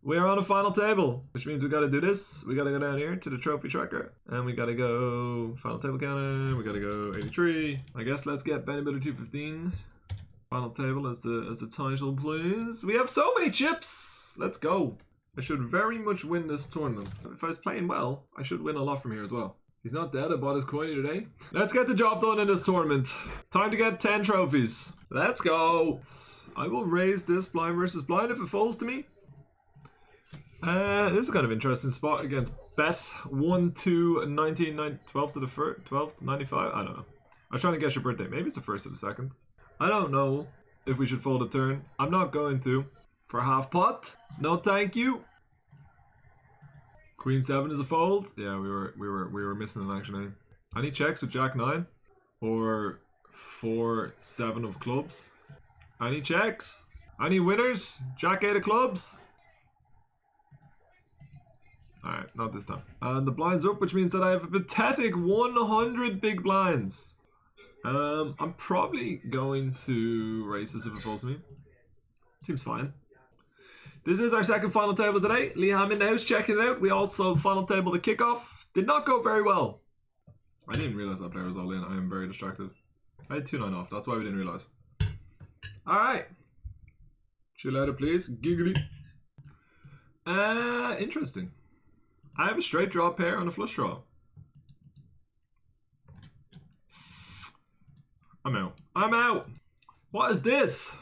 We are on a final table, which means we gotta do this. We gotta go down here to the trophy tracker, and we gotta go final table counter. We gotta go 83. I guess let's get Benny Builder 215. Final table as the title, please. We have so many chips. Let's go. I should very much win this tournament. If I was playing well, I should win a lot from here as well. He's not dead. I bought his coin today. Let's get the job done in this tournament. Time to get 10 trophies. Let's go. I will raise this blind versus blind if it falls to me. This is kind of interesting spot against bet 1 to 19, 12 to the first, 12 to 95. I don't know. I was trying to guess your birthday. Maybe it's the first or the second. I don't know if we should fold a turn. I'm not going to. For half pot. No, thank you. Queen 7 is a fold. Yeah, we were missing an action. Eh? Any checks with Jack 9 or 4 7 of clubs? Any checks? Any winners? Jack 8 of clubs. Alright, not this time. And the blinds up, which means that I have a pathetic 100 big blinds. I'm probably going to raise this if it falls to me. Seems fine. This is our second final table today. Liam in the house checking it out. We also final table the kickoff. Did not go very well. I didn't realize that player was all in. I am very distracted. I had 2-9 off. That's why we didn't realize. Alright. Chill out, please. Giggly. Interesting. I have a straight draw pair and a flush draw. I'm out. I'm out. What is this?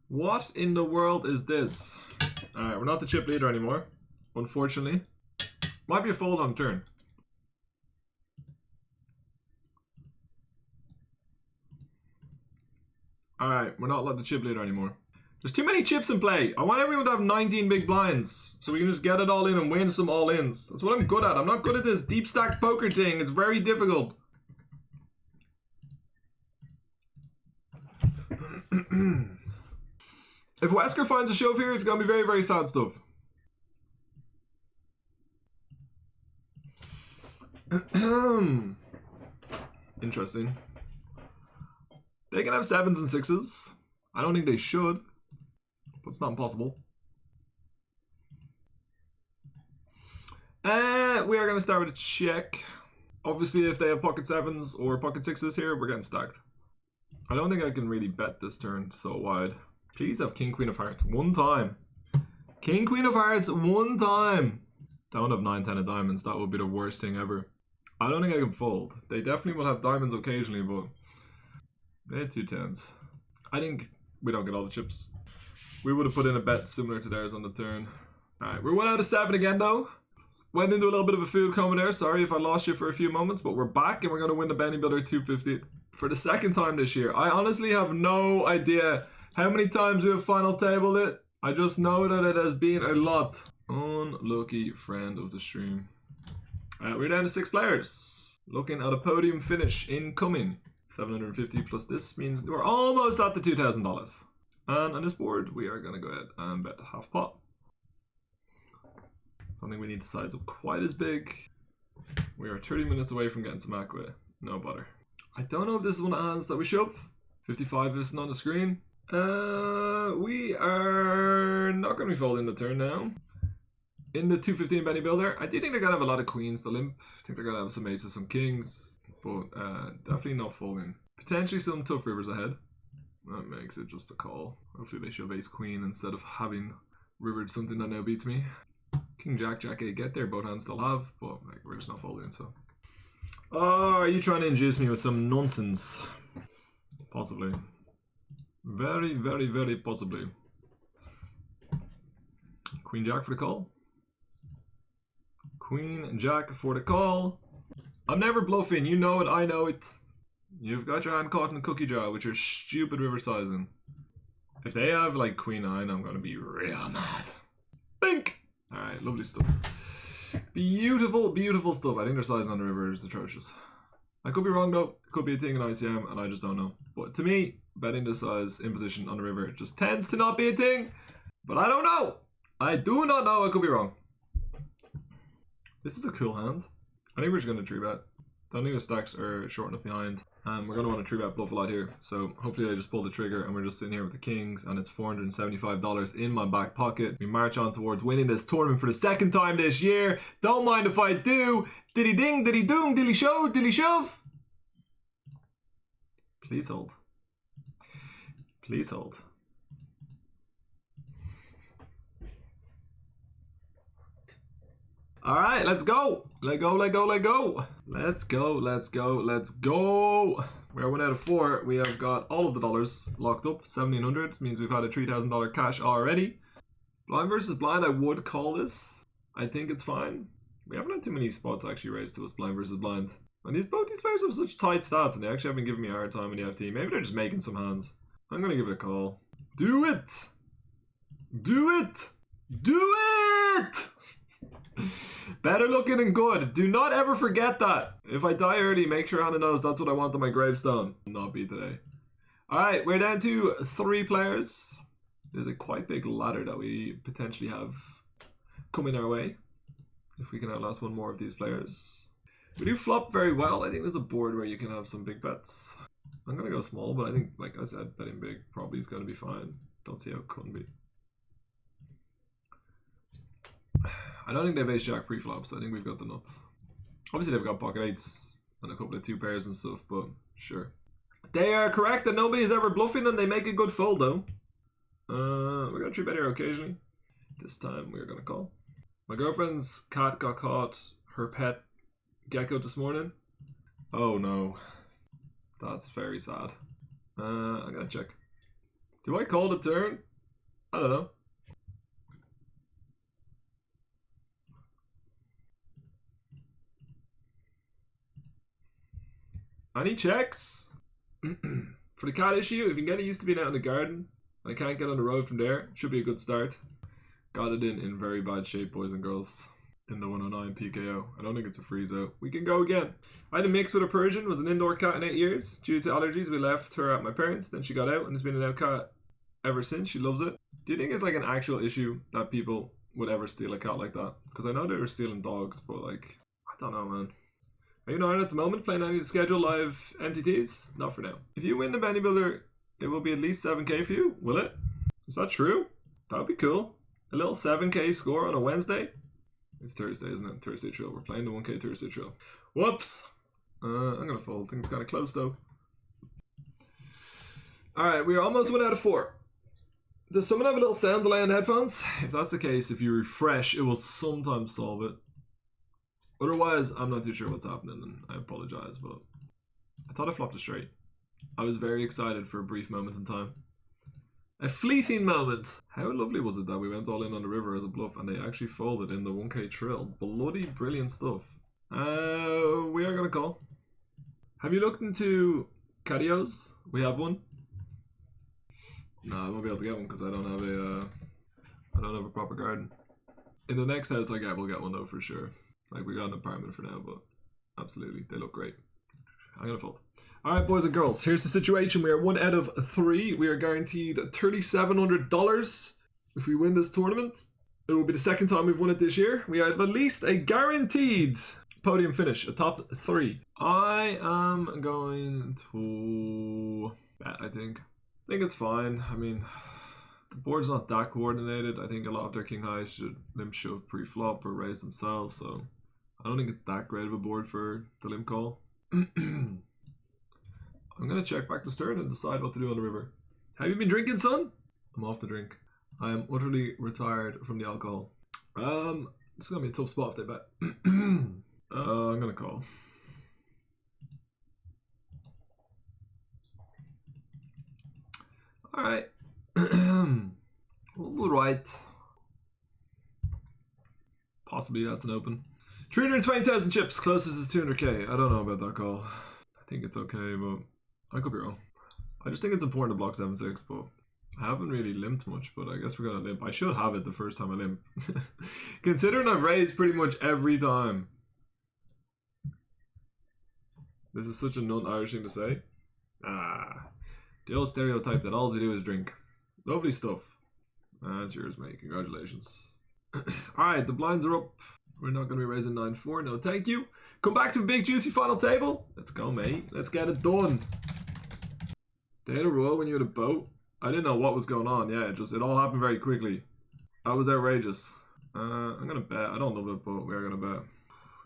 What in the world is this? Alright, we're not the chip leader anymore. Unfortunately. Might be a fold on turn. Alright, we're not the chip leader anymore. There's too many chips in play. I want everyone to have 19 big blinds so we can just get it all in and win some all-ins. That's what I'm good at. I'm not good at this deep stack poker thing. It's very difficult. If Wesker finds a shove here, it's going to be very, very sad stuff. Interesting. They can have 7s and 6s. I don't think they should. But it's not impossible. We are going to start with a check. Obviously, if they have pocket 7s or pocket 6s here, we're getting stacked. I don't think I can really bet this turn so wide. Please have King, Queen of Hearts one time. King, Queen of Hearts one time. Don't have 9, 10 of diamonds. That would be the worst thing ever. I don't think I can fold. They definitely will have diamonds occasionally, but they had 2 10s. I think we don't get all the chips. We would have put in a bet similar to theirs on the turn. Alright, we're 1 out of 7 again though. Went into a little bit of a food coma there. Sorry if I lost you for a few moments, but we're back and we're going to win the Benny Builder 250 for the second time this year. I honestly have no idea how many times we have final tabled it. I just know that it has been a lot. Unlucky friend of the stream. We're down to 6 players. Looking at a podium finish incoming. 750 plus this means we're almost at the $2,000. And on this board, we are going to go ahead and bet half pot. I don't think we need to size up quite as big. We are 30 minutes away from getting some aqua. No bother. I don't know if this is one of the hands that we shove. 55 isn't on the screen. We are not going to be folding the turn now. In the 215 Benny Builder, I do think they're going to have a lot of queens to limp. I think they're going to have some aces, some kings. But definitely not folding. Potentially some tough rivers ahead. That makes it just a call. Hopefully they shove ace queen instead of having rivered something that now beats me. King jack, jack 8 get there, both hands still have, but like, we're just not folding, so. Oh, are you trying to induce me with some nonsense? Possibly. Very, very, very possibly. Queen jack for the call. Queen jack for the call. I'm never bluffing, you know it, I know it. You've got your hand caught in a cookie jar with your stupid river sizing. If they have like queen 9, I'm gonna be real mad. Think! Alright, lovely stuff. Beautiful, beautiful stuff. I think their sizing on the river is atrocious. I could be wrong though. It could be a thing in ICM and I just don't know. But to me, betting this size in position on the river just tends to not be a thing. But I don't know. I do not know. I could be wrong. This is a cool hand. I think we're just going to 3-bet. Don't think the stacks are short enough behind. We're going to want to 3-bet bluff a lot here. So hopefully I just pull the trigger and we're just sitting here with the kings and it's $475 in my back pocket. We march on towards winning this tournament for the second time this year. Don't mind if I do. Diddy ding, diddy doom, dilly show, dilly shove. Please hold. Please hold. All right, let's go. Let go, let go, let go. Let's go, let's go, let's go. We are 1 out of 4. We have got all of the dollars locked up. 1,700 means we've had a $3,000 cash already. Blind versus blind, I would call this. I think it's fine. We haven't had too many spots actually raised to us, blind versus blind. And both these players have such tight stats and they actually have been giving me a hard time in the FT. Maybe they're just making some hands. I'm going to give it a call. Do it! Do it! Do it! Better looking and good. Do not ever forget that. If I die early, make sure Hannah knows that's what I want on my gravestone. Not be today. Alright, we're down to 3 players. There's a quite big ladder that we potentially have coming our way. If we can outlast one more of these players. We do flop very well. I think there's a board where you can have some big bets. I'm going to go small, but I think, like I said, betting big probably is going to be fine. Don't see how it couldn't be. I don't think they have ace-jack pre-flop, so I think we've got the nuts. Obviously they've got pocket 8s and a couple of 2 pairs and stuff, but sure. They are correct that nobody is ever bluffing and they make a good fold though. We're going to 3-bet here occasionally. This time we're going to call. My girlfriend's cat got caught her pet gecko this morning. Oh no. That's very sad. I'm going to check. Do I call the turn? I don't know. Any checks? For the cat issue, if you can get it used to being out in the garden, I can't get on the road from there, should be a good start. Got it in very bad shape, boys and girls. In the 109 PKO. I don't think it's a freeze out. We can go again. I had a mix with a Persian, was an indoor cat in 8 years. Due to allergies, we left her at my parents', then she got out and has been an out cat ever since. She loves it. Do you think it's like an actual issue that people would ever steal a cat like that? Because I know they were stealing dogs, but like, I don't know, man. Are you in Ireland at the moment playing any of the scheduled live MTTs? Not for now. If you win the Benny Builder, it will be at least 7k for you, will it? Is that true? That would be cool. A little 7k score on a Wednesday. It's Thursday, isn't it? Thursday Trill. We're playing the 1k Thursday Trill. Whoops! I'm gonna fold. I think it's kind of close though. Alright, we are almost 1 out of 4. Does someone have a little sound delay on the headphones? If that's the case, if you refresh, it will sometimes solve it. Otherwise, I'm not too sure what's happening, and I apologize, but I thought I flopped it straight. I was very excited for a brief moment in time. A fleeting moment. How lovely was it that we went all in on the river as a bluff, and they actually folded in the 1k Trill. Bloody brilliant stuff. We are going to call. Have you looked into catios? We have one. No, I won't be able to get one because I don't have a proper garden. In the next house I get, we'll get one though for sure. Like, we got an apartment for now, but absolutely, they look great. I'm gonna fold. Alright, boys and girls, here's the situation. We are 1 out of 3. We are guaranteed $3,700 if we win this tournament. It will be the second time we've won it this year. We have at least a guaranteed podium finish, a top 3. I am going to bet, I think. I think it's fine. I mean, the board's not that coordinated. I think a lot of their king highs should limp shove pre-flop or raise themselves, so I don't think it's that great of a board for the limp call. I'm gonna check back the turn and decide what to do on the river. Have you been drinking, son? I'm off the drink. I am utterly retired from the alcohol. It's gonna be a tough spot if they bet. I'm gonna call. Alright. Alright. Possibly that's an open. 320,000 chips, closest is 200k. I don't know about that call. I think it's okay, but I could be wrong. I just think it's important to block 7-6, but I haven't really limped much, but I guess we're gonna limp. I should have it the first time I limp. Considering I've raised pretty much every time. This is such a non-Irish thing to say. The old stereotype that all we do is drink. Lovely stuff. That's yours, mate. Congratulations. Alright, the blinds are up. We're not going to be raising 9-4. No, thank you. Come back to a big, juicy final table. Let's go, mate. Let's get it done. They had a roll when you had a boat. I didn't know what was going on. Yeah, it all happened very quickly. That was outrageous. I'm going to bet. I don't love it, but we're going to bet.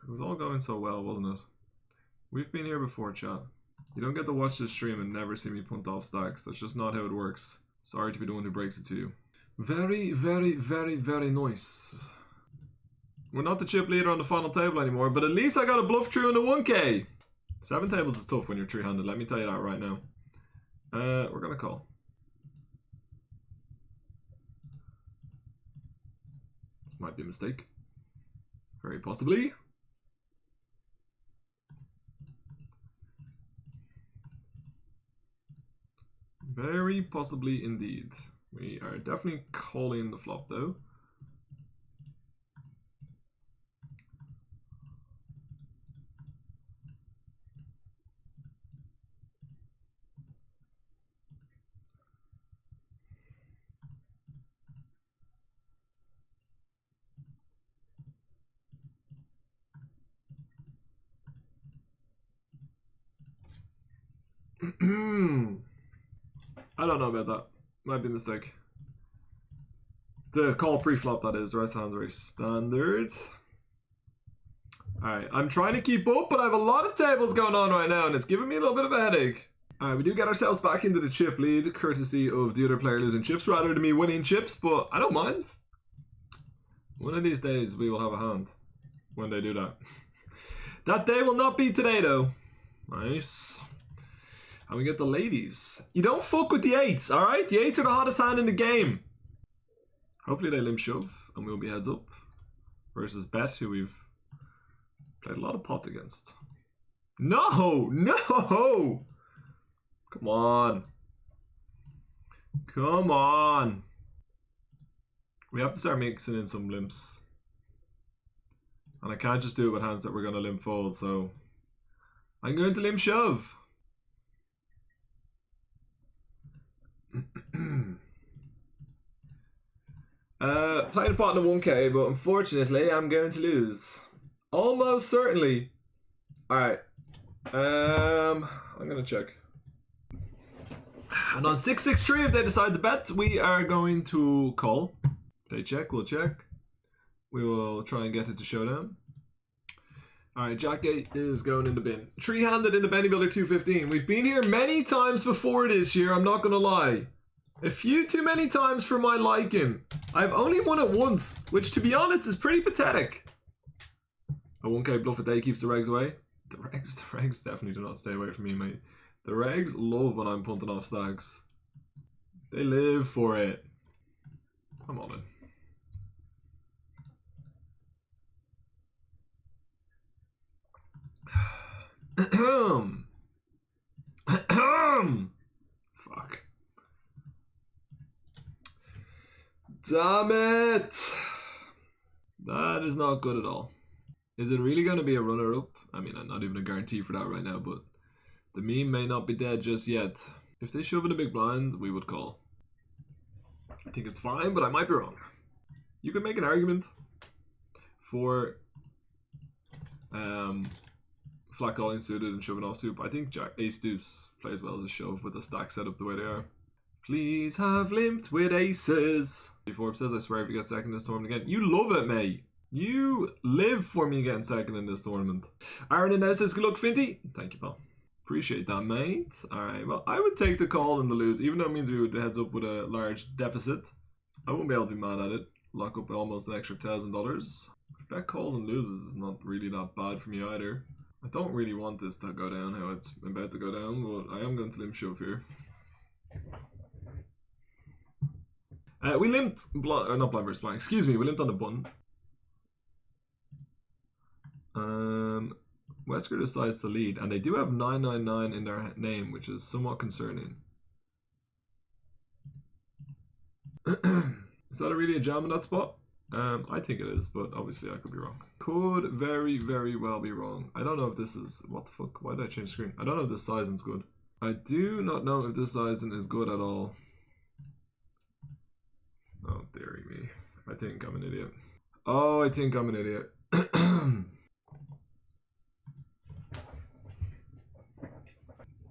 It was all going so well, wasn't it? We've been here before, chat. You don't get to watch this stream and never see me punt off stacks. That's just not how it works. Sorry to be the one who breaks it to you. Very, very, very, very nice. We're not the chip leader on the final table anymore, but at least I got a bluff through in the 1K. 7 tables is tough when you're 3-handed, let me tell you that right now. We're gonna call. Might be a mistake. Very possibly. Very possibly indeed. We are definitely calling the flop though. I don't know about that. Might be a mistake. The call pre-flop, that is. The rest of the hand's very standard. Alright, I'm trying to keep up, but I have a lot of tables going on right now, and it's giving me a little bit of a headache. Alright, we do get ourselves back into the chip lead, courtesy of the other player losing chips rather than me winning chips, but I don't mind. One of these days, we will have a hand when they do that. That day will not be today, though. Nice. And we get the ladies. You don't fuck with the 8s, alright? The 8s are the hottest hand in the game. Hopefully they limp shove and we'll be heads up. Versus Bet, who we've played a lot of pots against. No! No! Come on. Come on. We have to start mixing in some limps. And I can't just do it with hands that we're going to limp fold, so I'm going to limp shove. Playing a pot in a 1K, but unfortunately I'm going to lose. Almost certainly. Alright. I'm gonna check. And on 6-6-3, if they decide to bet, we are going to call. They check, we'll check. We will try and get it to showdown. Alright, Jack 8 is going in the bin. 3-handed in the Benny Builder 215. We've been here many times before this year, I'm not gonna lie. A few too many times for my liking. I've only won it once, which to be honest is pretty pathetic. A 1K bluff a day keeps the regs away. The regs definitely do not stay away from me, mate. The regs love when I'm punting off stacks. They live for it. I'm all in. Fuck. Damn it! That is not good at all. Is it really going to be a runner-up? I mean, I'm not even a guarantee for that right now, but the meme may not be dead just yet. If they shove in a big blind, we would call. I think it's fine, but I might be wrong. You could make an argument for flat calling suited and shoving off soup. I think Jack Ace Deuce plays well as a shove with the stack set up the way they are. Please have limped with aces. Forbes says, I swear if you get second in this tournament again. You love it, mate. You live for me getting second in this tournament. Aaron Inez says, good luck, Finty. Thank you, pal. Appreciate that, mate. Alright, well, I would take the call and the lose, even though it means we would heads up with a large deficit. I wouldn't be able to be mad at it. Lock up almost an extra $1,000. Bet calls and loses is not really that bad for me either. I don't really want this to go down how it's about to go down, but I am going to limp shove here. We limped, not blind versus blind, excuse me, we limped on the button. Wesker decides to lead, and they do have 999 in their name, which is somewhat concerning. Is that really a jam in that spot? I think it is, but obviously I could be wrong. Could very, very well be wrong. I don't know if this is, what the fuck, why did I change screen? I don't know if this sizing's good. I do not know if this sizing is good at all. Oh, dearie me. I think I'm an idiot. Oh, I think I'm an idiot.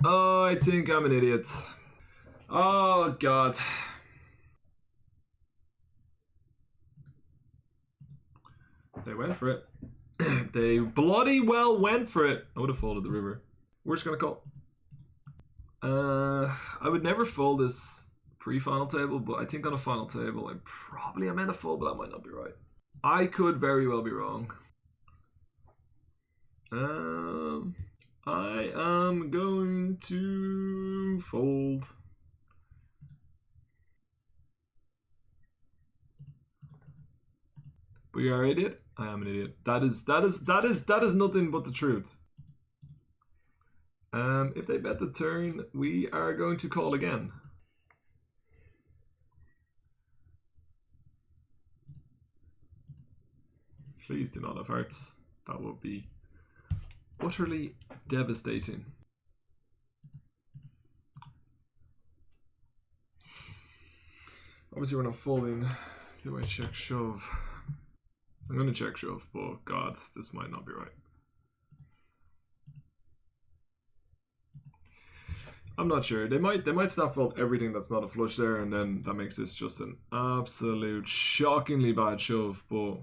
Oh, I think I'm an idiot. Oh, God. They went for it. They bloody well went for it. I would have folded the river. We're just going to call. I would never fold this pre-final table, but I think on a final table, I probably am in a fold, but that might not be right. I could very well be wrong. I am going to fold. We are an idiot. I am an idiot. That is nothing but the truth. If they bet the turn, we are going to call again. Please do not have hearts. That would be utterly devastating. Obviously we're not folding. Do I check shove? I'm going to check shove, but God, this might not be right. I'm not sure. They might snap fold everything that's not a flush there, and then that makes this just an absolute shockingly bad shove. But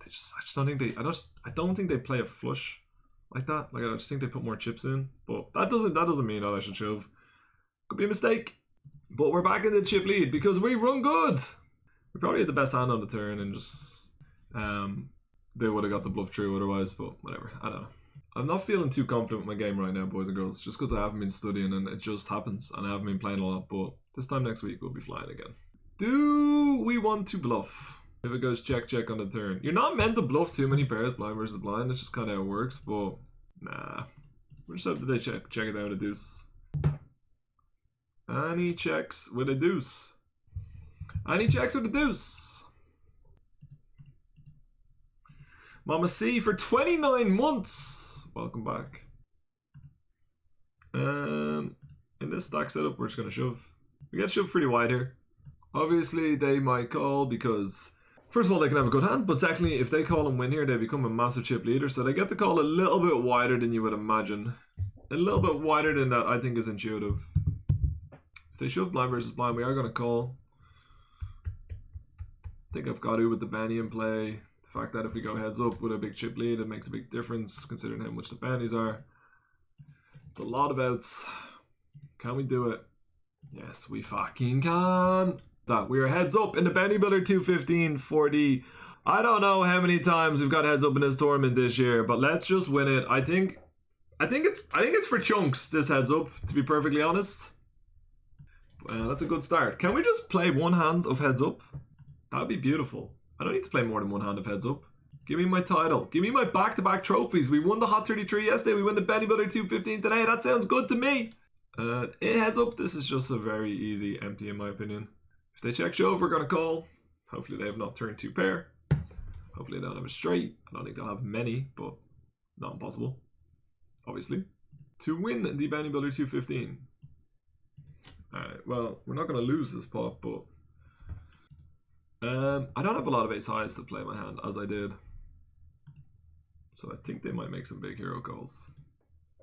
I just don't think they. I don't think they play a flush like that. Like, I just think they put more chips in. But that doesn't mean that I should shove. Could be a mistake. But we're back in the chip lead because we run good. We probably had the best hand on the turn, and just they would have got the bluff true otherwise. But whatever. I don't know. I'm not feeling too confident with my game right now, boys and girls, just because I haven't been studying and it just happens and I haven't been playing a lot, but this time next week we'll be flying again. Do we want to bluff? If it goes check check on the turn. You're not meant to bluff too many pairs blind versus blind, it's just kind of how it works, but nah. We're just hoping they check it out with a deuce. And he checks with a deuce. And he checks with a deuce. Mama C for 29 months. Welcome back. In this stack setup, we're just going to shove. We get shoved pretty wide here. Obviously, they might call because, first of all, they can have a good hand, but secondly, if they call and win here, they become a massive chip leader, so they get to call a little bit wider than you would imagine. A little bit wider than that, I think, is intuitive. If they shove blind versus blind, we are going to call. I think I've got to with the Benny in play. The fact that if we go heads up with a big chip lead, it makes a big difference considering how much the bounties are. It's a lot of outs. Can we do it? Yes, we fucking can. That we are heads up in the Bounty Builder 215 40. I don't know how many times we've got heads up in this tournament this year, but let's just win it. I think it's for chunks, this heads up, to be perfectly honest. That's a good start. Can we just play one hand of heads up? That'd be beautiful. I don't need to play more than one hand of heads up. Give me my title. Give me my back-to-back trophies. We won the Hot 33 yesterday. We won the Bounty Builder 215 today. That sounds good to me. Heads up. This is just a very easy empty in my opinion. If they check shove, we're going to call. Hopefully they have not turned two pair. Hopefully they don't have a straight. I don't think they'll have many, but not impossible. Obviously. To win the Bounty Builder 215. Alright, well, we're not going to lose this pot, but I don't have a lot of ace highs to play my hand as I did. So I think they might make some big hero calls.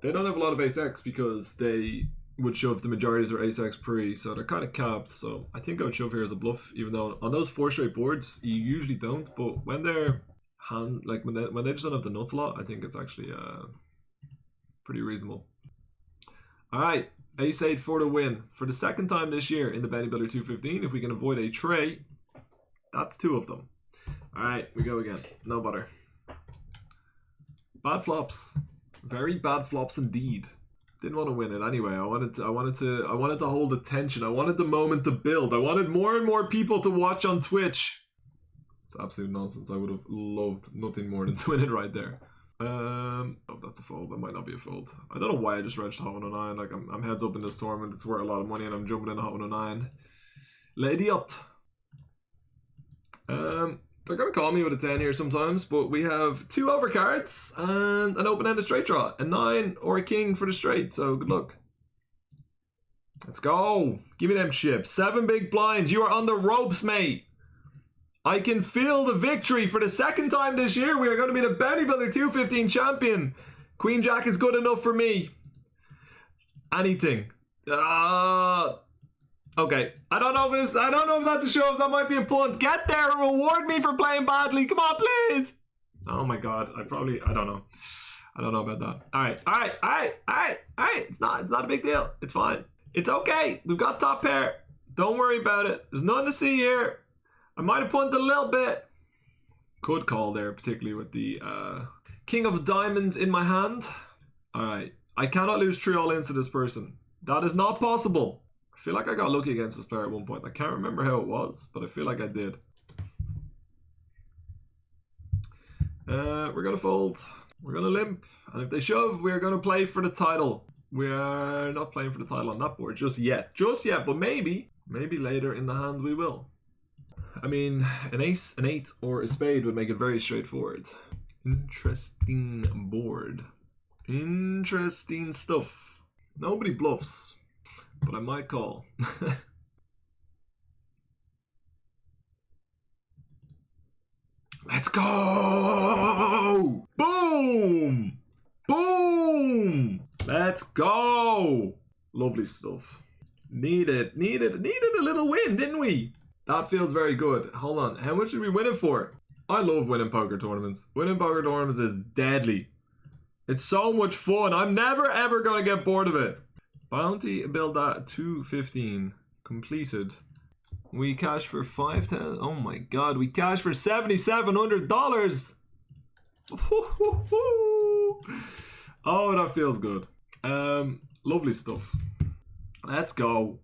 They don't have a lot of ace X because they would shove the majority of their ace X pre, so they're kind of capped. So I think I would shove here as a bluff, even though on those 4 straight boards you usually don't. But when they're hand, like when they just don't have the nuts a lot, I think it's actually pretty reasonable. All right, ace 8 for the win for the second time this year in the Bounty Builder 215. If we can avoid a tray, that's 2 of them. All right, we go again. No butter. Bad flops. Very bad flops indeed. Didn't want to win it anyway. I wanted to hold the tension. I wanted the moment to build. I wanted more and more people to watch on Twitch. It's absolute nonsense. I would have loved nothing more than to win it right there. Oh, that's a fold. That might not be a fold. I don't know why I just reached hot 109. Like I'm heads up in this tournament. It's worth a lot of money, and I'm jumping in hot 109. L'idiot. They're gonna call me with a 10 here sometimes, but we have 2 overcards and an open-ended straight draw, a 9 or a king for the straight. So good luck. Let's go. Give me them chips. 7 big blinds. You are on the ropes, mate. I can feel the victory for the second time this year. We are going to be the Bounty Builder 215 champion. Queen Jack is good enough for me. Anything. Okay. I don't know if that's a show. If that might be a punt. Get there. Reward me for playing badly. Come on, please. Oh my god. I don't know. I don't know about that. Alright. It's not a big deal. It's fine. It's okay. We've got top pair. Don't worry about it. There's nothing to see here. I might have punted a little bit. Could call there, particularly with the King of Diamonds in my hand. Alright. I cannot lose 3 all-ins to this person. That is not possible. I feel like I got lucky against this player at one point. I can't remember how it was, but I feel like I did. We're going to fold. We're going to limp. And if they shove, we're going to play for the title. We are not playing for the title on that board just yet. Just yet, but maybe later in the hand we will. I mean, an ace, an 8, or a spade would make it very straightforward. Interesting board. Interesting stuff. Nobody bluffs, but I might call. Let's go! Boom! Boom! Let's go! Lovely stuff. Needed a little win, didn't we? That feels very good. Hold on, how much did we win it for? I love winning poker tournaments. Winning poker tournaments is deadly. It's so much fun. I'm never ever gonna get bored of it. Bounty build that 215 completed. We cash for 5,000. Oh my god, we cash for $7,700. Oh, that feels good. Lovely stuff. Let's go.